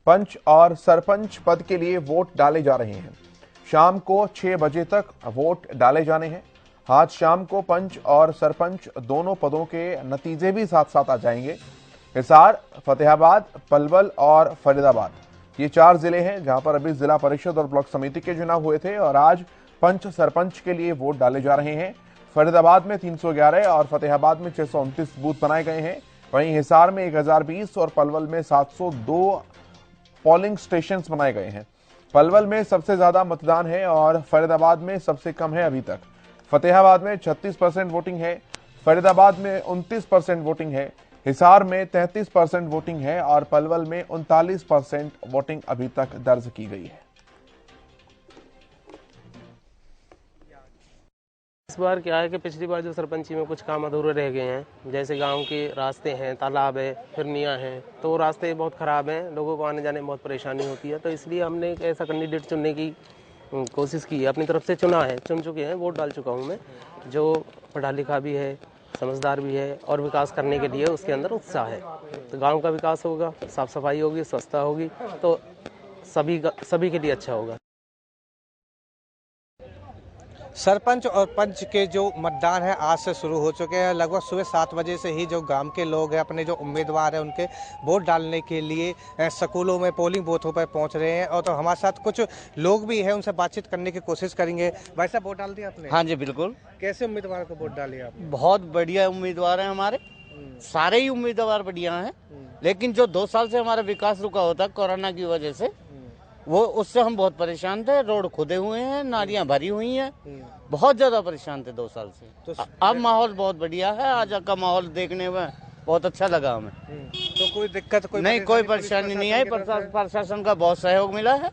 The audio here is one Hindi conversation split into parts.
पंच और सरपंच पद के लिए वोट डाले जा रहे हैं। शाम को 6 बजे तक वोट डाले जाने हैं। आज शाम को पंच और सरपंच दोनों पदों के नतीजे भी साथ साथ आ जाएंगे। हिसार, फतेहाबाद, पलवल और फरीदाबाद, ये 4 जिले हैं जहां पर अभी जिला परिषद और ब्लॉक समिति के चुनाव हुए थे और आज पंच सरपंच के लिए वोट डाले जा रहे हैं। फरीदाबाद में 311 और फतेहाबाद में 629 बूथ बनाए गए हैं। वहीं हिसार में 1020 और पलवल में 702 पोलिंग स्टेशंस बनाए गए हैं। पलवल में सबसे ज्यादा मतदान है और फरीदाबाद में सबसे कम है अभी तक। फतेहाबाद में 36% वोटिंग है, फरीदाबाद में 29% वोटिंग है, हिसार में 33% वोटिंग है और पलवल में 39% वोटिंग अभी तक दर्ज की गई है। इस बार क्या है कि पिछली बार जो सरपंची में कुछ काम अधूरे रह गए हैं, जैसे गांव के रास्ते हैं, तालाब है, फिरनियाँ हैं, तो वो रास्ते बहुत ख़राब हैं, लोगों को आने जाने में बहुत परेशानी होती है। तो इसलिए हमने एक ऐसा कैंडिडेट चुनने की कोशिश की है, अपनी तरफ से चुना है, चुन चुके हैं, वोट डाल चुका हूँ मैं, जो पढ़ा लिखा भी है, समझदार भी है और विकास करने के लिए उसके अंदर उत्साह है। तो गाँव का विकास होगा, साफ़ सफाई होगी, स्वच्छता होगी, तो सभी के लिए अच्छा होगा। सरपंच और पंच के जो मतदान है आज से शुरू हो चुके हैं। लगभग सुबह 7 बजे से ही जो गांव के लोग हैं अपने जो उम्मीदवार हैं उनके वोट डालने के लिए स्कूलों में पोलिंग बूथों पर पहुंच रहे हैं। और तो हमारे साथ कुछ लोग भी हैं, उनसे बातचीत करने की कोशिश करेंगे। भाई साहब, वोट डाल दिया आपने? हाँ जी, बिल्कुल। कैसे उम्मीदवार को वोट डालिए आप? बहुत बढ़िया उम्मीदवार हैं हमारे, सारे ही उम्मीदवार बढ़िया हैं। लेकिन जो 2 साल से हमारा विकास रुका होता कोरोना की वजह से, वो उससे हम बहुत परेशान थे। रोड खुदे हुए हैं, नालियां भरी हुई हैं, बहुत ज्यादा परेशान थे 2 साल से। तो अब माहौल बहुत बढ़िया है, आज का माहौल देखने में बहुत अच्छा लगा हमें। तो कोई दिक्कत नहीं, कोई परेशानी नहीं आई। प्रशासन का बहुत सहयोग मिला है,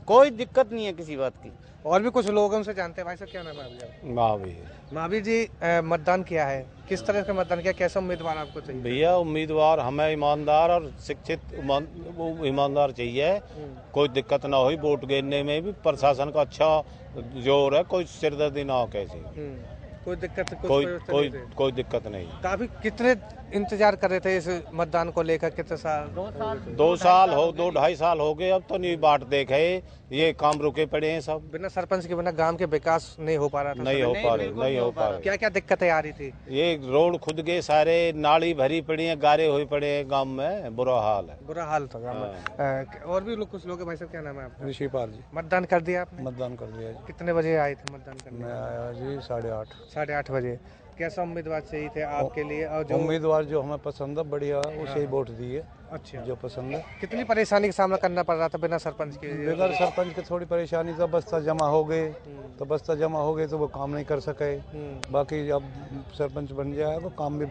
कोई दिक्कत नहीं है किसी बात की। और भी कुछ लोग हमसे जानते हैं। भाई साहब, क्या नाम है आपका? महावीर। महावीर जी, मतदान किया है, किस तरह का मतदान किया, कैसा उम्मीदवार आपको चाहिए? भैया, उम्मीदवार हमें ईमानदार और शिक्षित ईमानदार चाहिए। कोई दिक्कत ना हो वोट गिनने में भी, प्रशासन का अच्छा जोर है, कोई सिरदर्दी ना हो कैसे। कोई दिक्कत कोई दिक्कत नहीं। काफी कितने इंतजार कर रहे थे इस मतदान को लेकर? कितने साल? 2 साल हो, 2-2.5 साल हो गए। अब तो नहीं बाट देखे, ये काम रुके पड़े हैं सब। बिना सरपंच के बिना गांव के विकास नहीं हो पा रहा था। नहीं हो पा रहे। क्या क्या दिक्कतें आ रही थी? ये रोड खुद गए सारे, नाली भरी पड़ी है, गारे हुए पड़े हैं, गांव में बुरा हाल है। बुरा हाल था गांव में। और भी लोग, कुछ लोग। भाई साहब, क्या नाम है आपका? ऋषिपाल जी। मतदान कर दिया आपने? मतदान कर दिया जी। कितने बजे आए थे मतदान करने? मैं आया जी 8:30 बजे। कैसा उम्मीदवार चाहिए थे आपके लिए? और जो उम्मीदवार जो हमें पसंद है, बढ़िया, उसे ही वोट दिए। अच्छा, जो पसंद है। कितनी परेशानी का सामना करना पड़ रहा था बिना सरपंच के? बगैर सरपंच के थोड़ी परेशानी था, बस्ता जमा हो गए तो वो काम नहीं कर सके। बाकी अब सरपंच बन जाए तो काम भी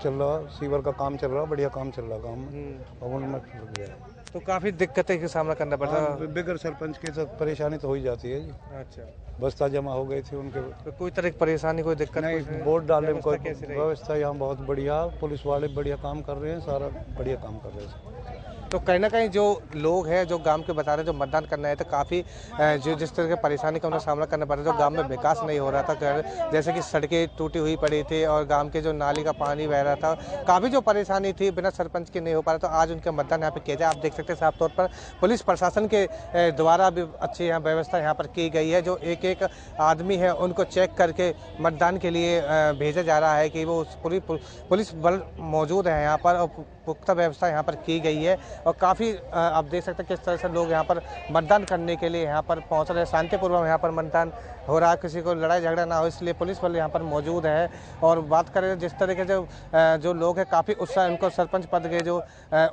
चल रहा, सीवर का काम चल रहा, बढ़िया काम चल रहा गाँव में, और उनमें लग गया। तो काफी दिक्कतें का सामना करना पड़ता है। बगैर सरपंच के तो परेशानी तो हो ही जाती है जी। अच्छा, बस्ता जमा हो गए थे उनके। तो कोई तरह की परेशानी, कोई दिक्कत नहीं। वोट डालने में कोई व्यवस्था यहाँ बहुत बढ़िया, पुलिस वाले बढ़िया काम कर रहे हैं, सारा बढ़िया काम कर रहे हैं। तो कहीं ना कहीं जो लोग हैं, जो गांव के बता रहे हैं, जो मतदान करना है, तो काफ़ी जो जिस तरह की परेशानी का उन्हें सामना करना पड़ रहा था, जो गांव में विकास नहीं हो रहा था, जैसे कि सड़कें टूटी हुई पड़ी थी और गांव के जो नाली का पानी बह रहा था, काफ़ी जो परेशानी थी बिना सरपंच के नहीं हो पा रहा। तो आज उनका मतदान यहाँ पे किया जाए। आप देख सकते हैं साफ तौर पर पुलिस प्रशासन के द्वारा भी अच्छी यहाँ व्यवस्था यहाँ पर की गई है। जो एक एक आदमी है उनको चेक करके मतदान के लिए भेजा जा रहा है कि वो पूरी पुलिस बल मौजूद है यहाँ पर, और पुख्ता व्यवस्था यहाँ पर की गई है। और काफ़ी आप देख सकते हैं किस तरह से लोग यहाँ पर मतदान करने के लिए यहाँ पर पहुँच रहे हैं। शांतिपूर्वक यहाँ पर मतदान हो रहा है, किसी को लड़ाई झगड़ा ना हो, इसलिए पुलिस वाले यहाँ पर मौजूद है। और बात करें जिस तरीके से जो लोग हैं, काफ़ी उत्साह इनको सरपंच पद के जो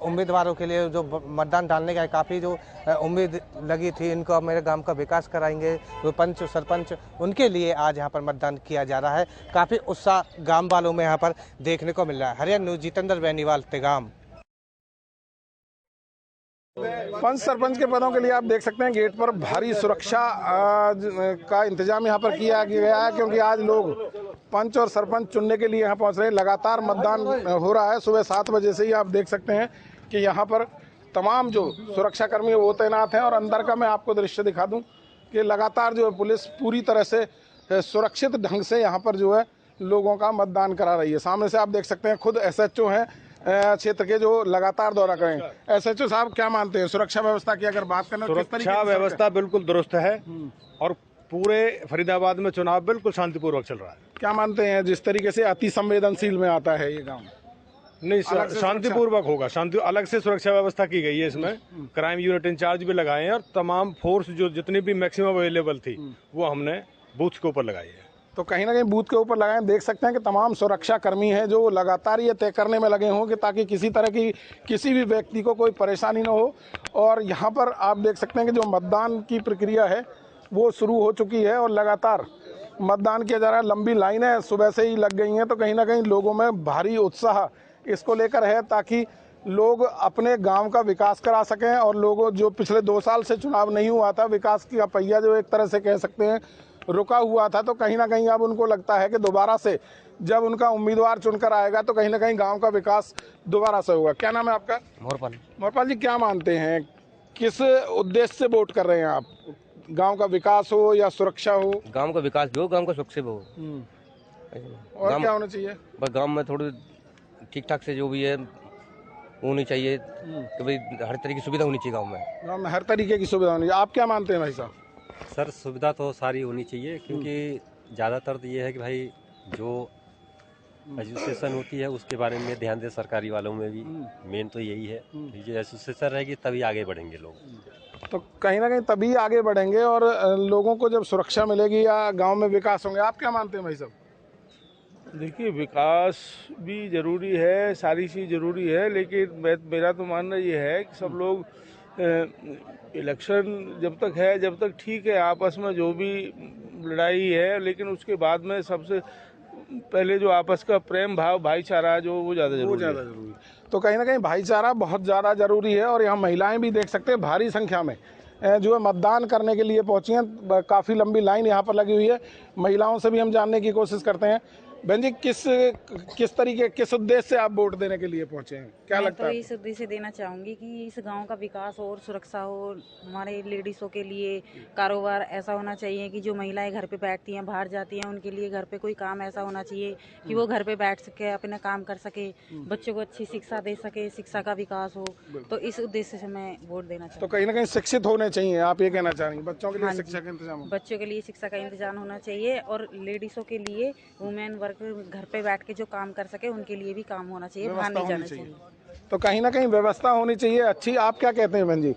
उम्मीदवारों के लिए जो मतदान डालने का काफ़ी जो उम्मीद लगी थी, इनको अब मेरे गाँव का विकास कराएंगे जो पंच सरपंच, उनके लिए आज यहाँ पर मतदान किया जा रहा है। काफ़ी उत्साह गाँव वालों में यहाँ पर देखने को मिल रहा है। हरियाणा न्यूज़, जितेंद्र बेनीवाल, तेगाम। पंच सरपंच के पदों के लिए आप देख सकते हैं गेट पर भारी सुरक्षा का इंतजाम यहाँ पर किया गया है, क्योंकि आज लोग पंच और सरपंच चुनने के लिए यहाँ पहुँच रहे हैं। लगातार मतदान हो रहा है, सुबह 7 बजे से ही आप देख सकते हैं कि यहाँ पर तमाम जो सुरक्षाकर्मी वो तैनात हैं। और अंदर का मैं आपको दृश्य दिखा दूँ कि लगातार जो पुलिस पूरी तरह से सुरक्षित ढंग से यहाँ पर जो है लोगों का मतदान करा रही है। सामने से आप देख सकते हैं खुद SHO हैं क्षेत्र के जो लगातार दौरा करें। एसएचओ साहब, क्या मानते हैं सुरक्षा व्यवस्था की अगर बात करें? सुरक्षा व्यवस्था बिल्कुल दुरुस्त है और पूरे फरीदाबाद में चुनाव बिल्कुल शांतिपूर्वक चल रहा है। क्या मानते हैं जिस तरीके से अति संवेदनशील में आता है ये गाँव? नहीं, शांतिपूर्वक होगा। शांति अलग से सुरक्षा व्यवस्था की गई है इसमें। क्राइम यूनिट इंचार्ज भी लगाए हैं और तमाम फोर्स जो जितनी भी मैक्सिमम अवेलेबल थी वो हमने बूथ के ऊपर लगाई है। तो कहीं ना कहीं बूथ के ऊपर लगाए, देख सकते हैं कि तमाम सुरक्षा कर्मी हैं जो लगातार ये तय करने में लगे हों कि ताकि किसी तरह की किसी भी व्यक्ति को कोई परेशानी न हो। और यहाँ पर आप देख सकते हैं कि जो मतदान की प्रक्रिया है वो शुरू हो चुकी है और लगातार मतदान किया जा रहा है। लंबी लाइनें सुबह से ही लग गई हैं, तो कहीं ना कहीं लोगों में भारी उत्साह इसको लेकर है ताकि लोग अपने गांव का विकास करा सकें। और लोगों जो पिछले 2 साल से चुनाव नहीं हुआ था, विकास का पहिया जो एक तरह से कह सकते हैं रुका हुआ था, तो कहीं ना कहीं अब उनको लगता है कि दोबारा से जब उनका उम्मीदवार चुनकर आएगा तो कहीं ना कहीं गांव का विकास दोबारा से होगा। क्या नाम है आपका? मोरपाल। मोरपाल जी, क्या मानते हैं किस उद्देश्य से वोट कर रहे हैं आप? गांव का विकास हो या सुरक्षा हो? गांव का विकास भी हो, गांव का सुरक्षा भी हो। और क्या होना चाहिए? बस गांव में थोड़ी ठीक ठाक से जो भी है होनी चाहिए कि भाई हर तरीके की सुविधा होनी चाहिए गांव में हर तरीके की सुविधा होनी चाहिए। आप क्या मानते हैं भाई साहब? सर, सुविधा तो सारी होनी चाहिए क्योंकि ज़्यादातर तो ये है कि भाई जो एजुकेशन होती है उसके बारे में ध्यान दे सरकारी वालों में भी। मेन तो यही है, जो एजुकेशन रहेगी तभी आगे बढ़ेंगे लोग। तो कहीं ना कहीं तभी आगे बढ़ेंगे और लोगों को जब सुरक्षा मिलेगी या गांव में विकास होंगे। आप क्या मानते हैं भाई साहब? देखिए, विकास भी जरूरी है, सारी चीज़ जरूरी है, लेकिन मेरा तो मानना ये है कि सब लोग इलेक्शन जब तक है जब तक ठीक है, आपस में जो भी लड़ाई है, लेकिन उसके बाद में सबसे पहले जो आपस का प्रेम भाव भाईचारा जो वो ज़्यादा जरूरी है। तो कहीं ना कहीं भाईचारा बहुत ज़्यादा जरूरी है। और यहाँ महिलाएं भी देख सकते हैं भारी संख्या में जो है मतदान करने के लिए पहुंची हैं। काफ़ी लंबी लाइन यहाँ पर लगी हुई है। महिलाओं से भी हम जानने की कोशिश करते हैं। बहन जी, किस उद्देश्य से आप वोट देने के लिए पहुंचे हैं? क्या लगता है? तो इस उद्देश्य से देना चाहूंगी कि इस गांव का विकास हो और सुरक्षा हो। हमारे लेडीज़ों के लिए कारोबार ऐसा होना चाहिए कि जो महिलाएं घर पे बैठती हैं, बाहर जाती हैं, उनके लिए घर पे कोई काम ऐसा होना चाहिए कि वो घर पे बैठ सके, अपना काम कर सके, बच्चों को अच्छी शिक्षा दे सके, शिक्षा का विकास हो। तो इस उद्देश्य से मैं वोट देना चाहूँगी। तो कहीं ना कहीं शिक्षित होने चाहिए, आप ये कहना चाह रही हैं? बच्चों के लिए शिक्षा का इंतजाम, बच्चों के लिए शिक्षा का इंतजाम होना चाहिए और लेडीज़ों के लिए वुमेन घर पे बैठ के जो काम कर सके उनके लिए भी काम होना चाहिए, बाहर नहीं जाना चाहिए। तो कहीं ना कहीं व्यवस्था होनी चाहिए अच्छी। आप क्या कहते हैं बहन जी,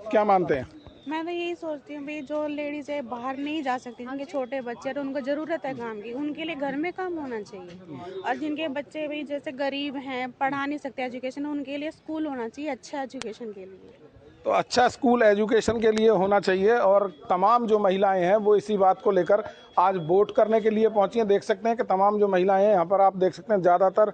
क्या मानते हैं? मैं तो यही सोचती हूँ भाई जो लेडीज है बाहर नहीं जा सकती, जिनके छोटे बच्चे हैं तो उनको ज़रूरत है काम की, उनके लिए घर में काम होना चाहिए। और जिनके बच्चे भाई जैसे गरीब हैं, पढ़ा नहीं सकते एजुकेशन, उनके लिए स्कूल होना चाहिए अच्छा एजुकेशन के लिए। तो अच्छा स्कूल एजुकेशन के लिए होना चाहिए। और तमाम जो महिलाएं हैं वो इसी बात को लेकर आज वोट करने के लिए पहुंची हैं। देख सकते हैं कि तमाम जो महिलाएं हैं यहाँ पर, आप देख सकते हैं ज़्यादातर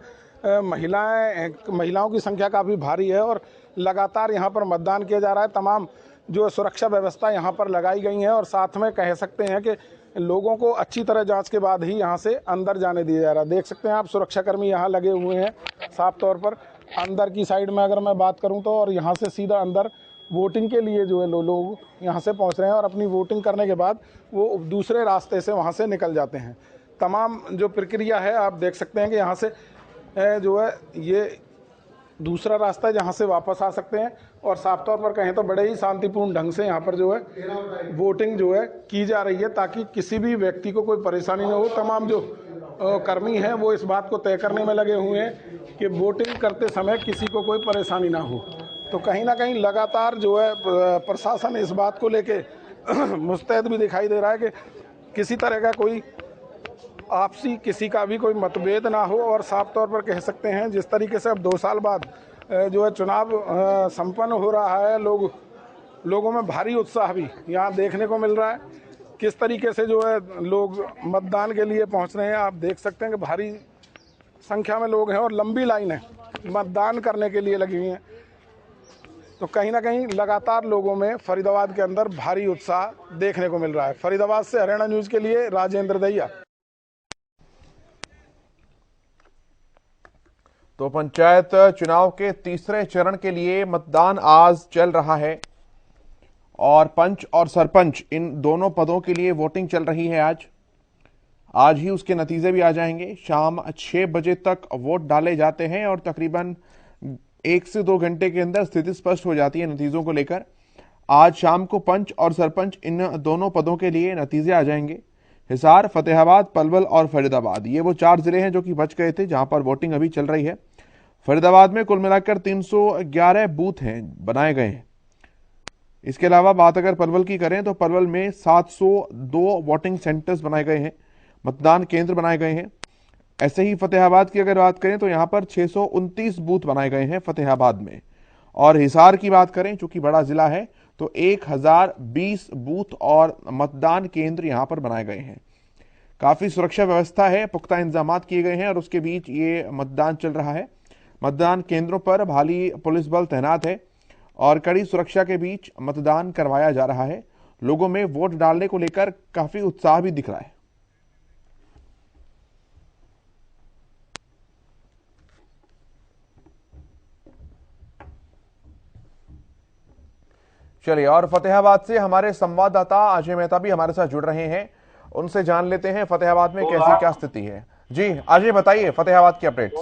महिलाओं की संख्या काफ़ी भारी है और लगातार यहाँ पर मतदान किया जा रहा है। तमाम जो सुरक्षा व्यवस्था यहाँ पर लगाई गई है और साथ में कह सकते हैं कि लोगों को अच्छी तरह जांच के बाद ही यहाँ से अंदर जाने दिया जा रहा है। देख सकते हैं आप, सुरक्षाकर्मी यहाँ लगे हुए हैं साफ तौर पर। अंदर की साइड में अगर मैं बात करूँ तो, और यहाँ से सीधा अंदर वोटिंग के लिए जो है लोग यहाँ से पहुँच रहे हैं और अपनी वोटिंग करने के बाद वो दूसरे रास्ते से वहाँ से निकल जाते हैं। तमाम जो प्रक्रिया है आप देख सकते हैं कि यहाँ से जो है ये दूसरा रास्ता है जहाँ से वापस आ सकते हैं। और साफ तौर पर कहें तो बड़े ही शांतिपूर्ण ढंग से यहाँ पर जो है वोटिंग जो है की जा रही है ताकि किसी भी व्यक्ति को कोई परेशानी न हो। तमाम जो कर्मी हैं वो इस बात को तय करने में लगे हुए हैं कि वोटिंग करते समय किसी को कोई परेशानी ना हो। तो कहीं ना कहीं लगातार जो है प्रशासन इस बात को लेके मुस्तैद भी दिखाई दे रहा है कि किसी तरह का कोई आपसी किसी का भी कोई मतभेद ना हो। और साफ तौर पर कह सकते हैं जिस तरीके से अब 2 साल बाद जो है चुनाव संपन्न हो रहा है, लोगों में भारी उत्साह भी यहाँ देखने को मिल रहा है। किस तरीके से जो है लोग मतदान के लिए पहुँच रहे हैं, आप देख सकते हैं कि भारी संख्या में लोग हैं और लंबी लाइन है मतदान करने के लिए लगी हुई हैं। तो कहीं ना कहीं लगातार लोगों में फरीदाबाद के अंदर भारी उत्साह देखने को मिल रहा है। फरीदाबाद से हरियाणा न्यूज के लिए राजेंद्र दहिया। तो पंचायत चुनाव के तीसरे चरण के लिए मतदान आज चल रहा है और पंच और सरपंच इन दोनों पदों के लिए वोटिंग चल रही है। आज ही उसके नतीजे भी आ जाएंगे। शाम 6 बजे तक वोट डाले जाते हैं और तकरीबन 1 से 2 घंटे के अंदर स्थिति स्पष्ट हो जाती है नतीजों को लेकर। आज शाम को पंच और सरपंच इन दोनों पदों के लिए नतीजे आ जाएंगे। हिसार, फतेहाबाद, पलवल और फरीदाबाद, ये वो 4 जिले हैं जो कि बच गए थे, जहां पर वोटिंग अभी चल रही है। फरीदाबाद में कुल मिलाकर 311 बूथ हैं बनाए गए हैं। इसके अलावा बात अगर पलवल की करें तो पलवल में 702 वोटिंग सेंटर्स बनाए गए हैं, मतदान केंद्र बनाए गए हैं। ऐसे ही फतेहाबाद की अगर बात करें तो यहां पर 629 बूथ बनाए गए हैं फतेहाबाद में। और हिसार की बात करें, चूंकि बड़ा जिला है, तो 1020 बूथ और मतदान केंद्र यहां पर बनाए गए हैं। काफी सुरक्षा व्यवस्था है, पुख्ता इंतजाम किए गए हैं और उसके बीच ये मतदान चल रहा है। मतदान केंद्रों पर भारी पुलिस बल तैनात है और कड़ी सुरक्षा के बीच मतदान करवाया जा रहा है। लोगों में वोट डालने को लेकर काफी उत्साह भी दिख रहा है। चलिए, और फतेहाबाद से हमारे संवाददाता अजय मेहता भी हमारे साथ जुड़ रहे हैं, उनसे जान लेते हैं फतेहाबाद में कैसी क्या स्थिति है। जी अजय, बताइए फतेहाबाद की अपडेट।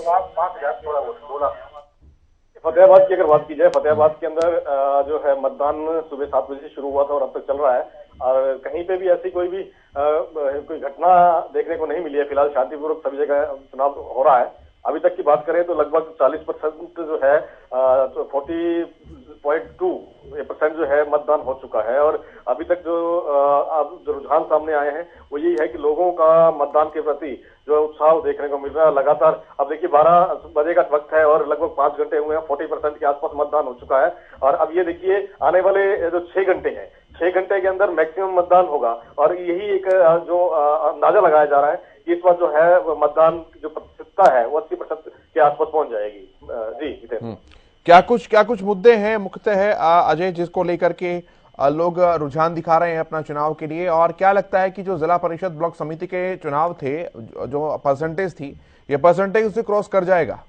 फतेहाबाद की अगर बात की जाए, फतेहाबाद के अंदर जो है मतदान सुबह 7 बजे से शुरू हुआ था और अब तक चल रहा है और कहीं पे भी ऐसी कोई घटना देखने को नहीं मिली है। फिलहाल शांतिपूर्वक सभी जगह चुनाव हो रहा है। अभी तक की बात करें तो लगभग 40% जो है 40.2% जो है मतदान हो चुका है और अभी तक जो रुझान सामने आए हैं वो यही है कि लोगों का मतदान के प्रति जो उत्साह देखने को मिल रहा है लगातार। अब देखिए 12 बजे का वक्त है और लगभग 5 घंटे हुए हैं, 40% के आसपास मतदान हो चुका है और अब ये देखिए आने वाले जो 6 घंटे हैं, 6 घंटे के अंदर मैक्सिमम मतदान होगा और यही एक जो अंदाजा लगाया जा रहा है कि इस बार जो है मतदान जो प्रतिशतता है वो 80% के आसपास पहुंच जाएगी। जी क्या कुछ मुद्दे हैं मुख्यतः है अजय, जिसको लेकर के लोग रुझान दिखा रहे हैं अपना चुनाव के लिए, और क्या लगता है कि जो जिला परिषद ब्लॉक समिति के चुनाव थे, जो परसेंटेज थी, ये परसेंटेज उसे क्रॉस कर जाएगा?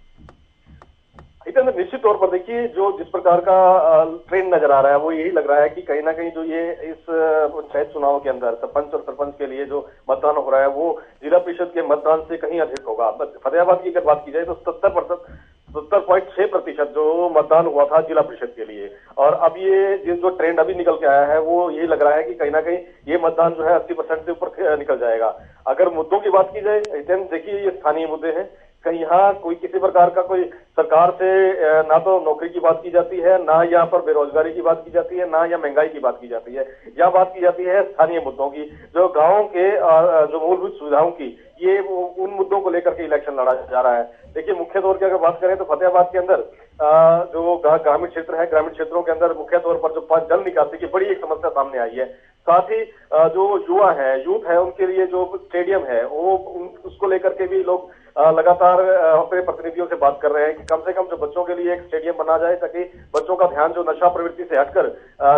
निश्चित तौर पर देखिए जो जिस प्रकार का ट्रेंड नजर आ रहा है वो यही लग रहा है कि कहीं ना कहीं जो ये इस पंचायत चुनाव के अंदर सरपंच और सरपंच के लिए जो मतदान हो रहा है वो जिला परिषद के मतदान से कहीं अधिक होगा। फतेहाबाद की अगर बात की जाए तो 70.6% जो मतदान हुआ था जिला परिषद के लिए और अब ये जो ट्रेंड अभी निकल के आया है वो यही लग रहा है कि कहीं ना कहीं ये मतदान जो है 80% से ऊपर निकल जाएगा। अगर मुद्दों की बात की जाए, देखिए ये स्थानीय मुद्दे हैं। कहीं यहाँ कोई किसी प्रकार का कोई सरकार से ना तो नौकरी की बात की जाती है, ना यहाँ पर बेरोजगारी की बात की जाती है, ना या महंगाई की बात की जाती है। यहाँ बात की जाती है स्थानीय मुद्दों की, जो गाँव के जो मूलभूत सुविधाओं की, ये उन मुद्दों को लेकर के इलेक्शन लड़ा जा रहा है। देखिए मुख्य तौर की अगर बात करें तो फतेहाबाद के अंदर जो ग्रामीण क्षेत्र है, ग्रामीण क्षेत्रों के अंदर मुख्य तौर पर जो जल निकासी की बड़ी एक समस्या सामने आई है। साथ ही जो युवा है, यूथ है, उनके लिए जो स्टेडियम है वो उसको लेकर के भी लोग लगातार अपने प्रतिनिधियों से बात कर रहे हैं कि कम से कम जो बच्चों के लिए एक स्टेडियम बना जाए ताकि बच्चों का ध्यान जो नशा प्रवृत्ति से हटकर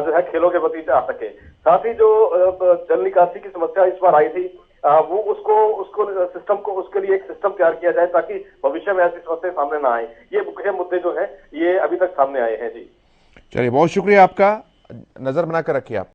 जो है खेलों के प्रति आ सके। साथ ही जो जल निकासी की समस्या इस बार आई थी वो उसको सिस्टम को उसके लिए एक सिस्टम तैयार किया जाए ताकि भविष्य में ऐसी समस्या सामने ना आए। ये मुख्य मुद्दे जो है ये अभी तक सामने आए हैं। जी चलिए, बहुत शुक्रिया आपका, नजर बनाकर रखिए आप।